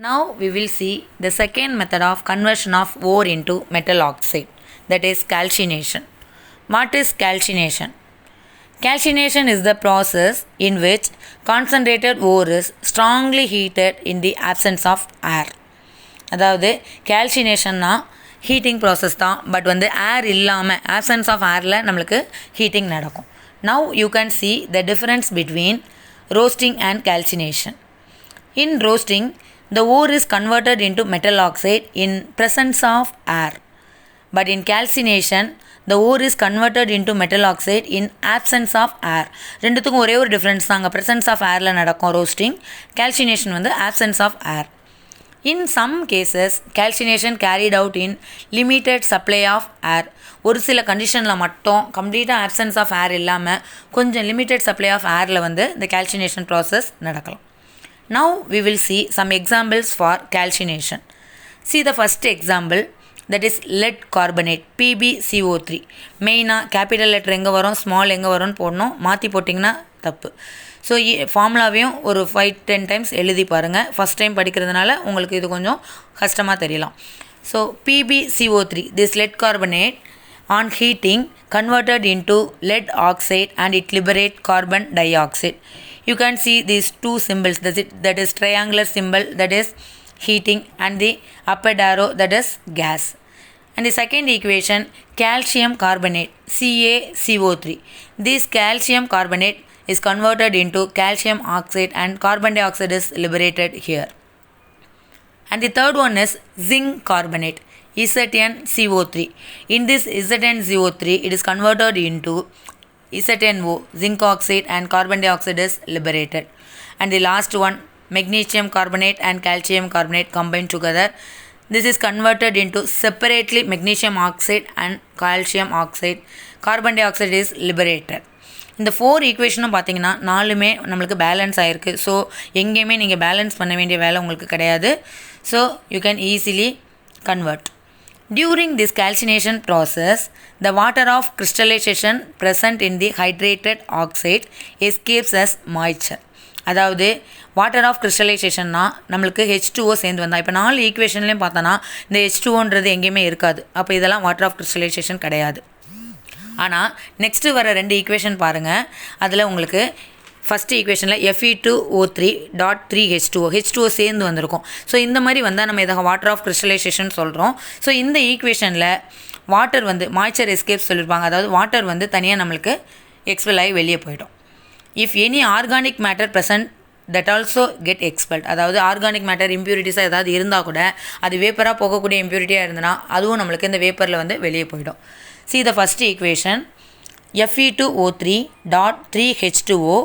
Now we will see the second method of conversion of ore into metal oxide, that is calcination. What is calcination? Calcination is the process in which concentrated ore is strongly heated in the absence of air. அதாவது calcinationனா heating process தான், but ஏர் இல்லாமல் options of ஏரில் நம்மளுக்கு heating நடக்கும். Now you can see the difference between roasting and calcination. In roasting, the ore is converted into metal oxide in presence of air. But in calcination, the ore is converted into metal oxide in absence of air. ரெண்டுத்துக்கும் ஒரே ஒரு difference தாங்க. presence of airல நடக்கும் roasting, calcination absence of air. In some cases, calcination carried out in limited supply of air. ஒரு சில கண்டிஷனில் மட்டும் கம்ப்ளீட்டாக absence of air இல்லாமல் கொஞ்சம் limited supply of airல இந்த calcination process நடக்கலாம். Now we will see some examples for calcination. See the first example, that is lead carbonate PbCO3. மெயினாக கேபிட்டல் லெட்டர் எங்கே வரும், ஸ்மால் எங்கே வரும்னு போடணும், மாற்றி போட்டிங்கன்னா தப்பு. ஸோ ஃபார்முலாவையும் ஒரு 5-10 டைம்ஸ் எழுதி பாருங்கள். ஃபஸ்ட் டைம் படிக்கிறதுனால உங்களுக்கு இது கொஞ்சம் கஷ்டமாக தெரியலாம். So PbCO3, this lead carbonate on heating converted into lead oxide and it liberate carbon dioxide. You can see these two symbols, that is triangular symbol, that is heating, and the upper arrow, that is gas. And the second equation, calcium carbonate CaCO3. This calcium carbonate is converted into calcium oxide and carbon dioxide is liberated here. And the third one is zinc carbonate ZnCO3. In this ZnCO3, it is converted into ZnO, zinc oxide, and carbon dioxide is liberated. And the last one, magnesium carbonate and calcium carbonate combined together. This is converted into separately magnesium oxide and calcium oxide. Carbon dioxide is liberated. இந்த 4 ஈக்குவேஷனும் பார்த்தீங்கன்னா நாலுமே நம்மளுக்கு balance ஆகிருக்கு. So எங்கேயுமே நீங்கள் balance பண்ண வேண்டிய வேலை உங்களுக்கு கிடையாது. So you can easily convert. During this calcination process, the water of crystallization present in the hydrated oxide escapes as moisture. அதாவது வாட்டர் ஆஃப் கிறிஸ்டலைசேஷன்னா நம்மளுக்கு H2O சேர்ந்து வந்தால், இப்போ 4 ஈக்குவேஷன்லேயும் பார்த்தோன்னா இந்த H2Oன்றது எங்கேயுமே இருக்காது. அப்போ இதெல்லாம் வாட்டர் ஆஃப் கிறிஸ்டலைசேஷன் கிடையாது. ஆனால் நெக்ஸ்ட்டு வர 2 ஈக்குவேஷன் பாருங்கள். அதில் உங்களுக்கு ஃபஸ்ட்டு ஈக்குவேஷனில் Fe2O3.3H2O H2O சேர்ந்து வந்திருக்கும். ஸோ இந்த மாதிரி வந்தால் நம்ம இதை வாட்டர் ஆஃப் கிறிஸ்டலைசேஷன் சொல்கிறோம். ஸோ இந்த ஈக்குவேஷனில் வாட்டர் மாய்ச்சர் எஸ்கேப் சொல்லியிருப்பாங்க. அதாவது வாட்டர் தனியாக நம்மளுக்கு எக்ஸ்பெல் ஆகி வெளியே போயிடும். If any organic matter present that also get expelled. அதாவது ஆர்கானிக் மேட்டர் இம்ப்யூரிட்டிஸாக ஏதாவது இருந்தால் கூட அது வேப்பராக போகக்கூடிய இம்ப்யூரிட்டியாக இருந்ததுன்னா அதுவும் நம்மளுக்கு இந்த வேப்பரில் வெளியே போயிடும். See the first equation, Fe2O3.3H2O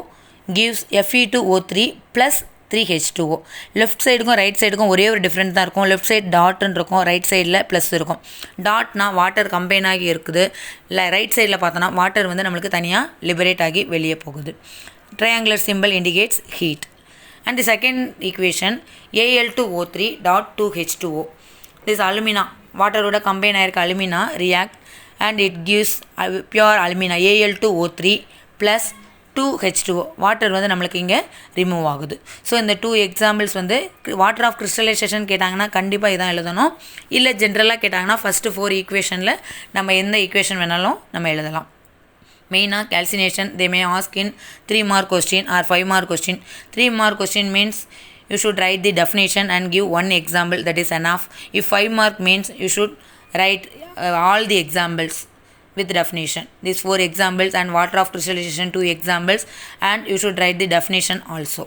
gives Fe2O3 plus 3H2O. Left சைடுக்கும் ரைட் சைடுக்கும் ஒரே ஒரு டிஃப்ரெண்ட் தான் இருக்கும். லெஃப்ட் சைடு டாட்னு இருக்கும், ரைட் சைடில் ப்ளஸ் இருக்கும். டாட்னா வாட்டர் கம்பைன் ஆகி இருக்குது, இல்லை ரைட் சைடில் பார்த்தோன்னா வாட்டர் நம்மளுக்கு தனியாக லிபரேட் ஆகி வெளியே போகுது. Triangular symbol indicates heat. And the second equation Al2O3.2H2O. This alumina, வாட்டரோட கம்பைன் ஆகிருக்க alumina react and it gives pure alumina Al2O3 plus 2H2O. Water நம்மளுக்கு இங்கே ரிமூவ் ஆகுது. ஸோ இந்த 2 எக்ஸாம்பிள்ஸ் வாட்டர் ஆஃப் கிறிஸ்டலைசேஷன் கேட்டாங்கன்னா கண்டிப்பாக இதான் எழுதணும். இல்லை ஜென்ரலாக கேட்டாங்கன்னா ஃபஸ்ட்டு 4 ஈக்குவேஷனில் நம்ம எந்த ஈக்குவேஷன் வேணாலும் நம்ம எழுதலாம். மெயினாக calcination they may ask in 3 mark question or 5 mark question. 3 mark question means you should write the definition and give one example, that is enough. If 5 mark means you should write all the examples with definition. These 4 examples and water of crystallization 2 examples, and you should write the definition also.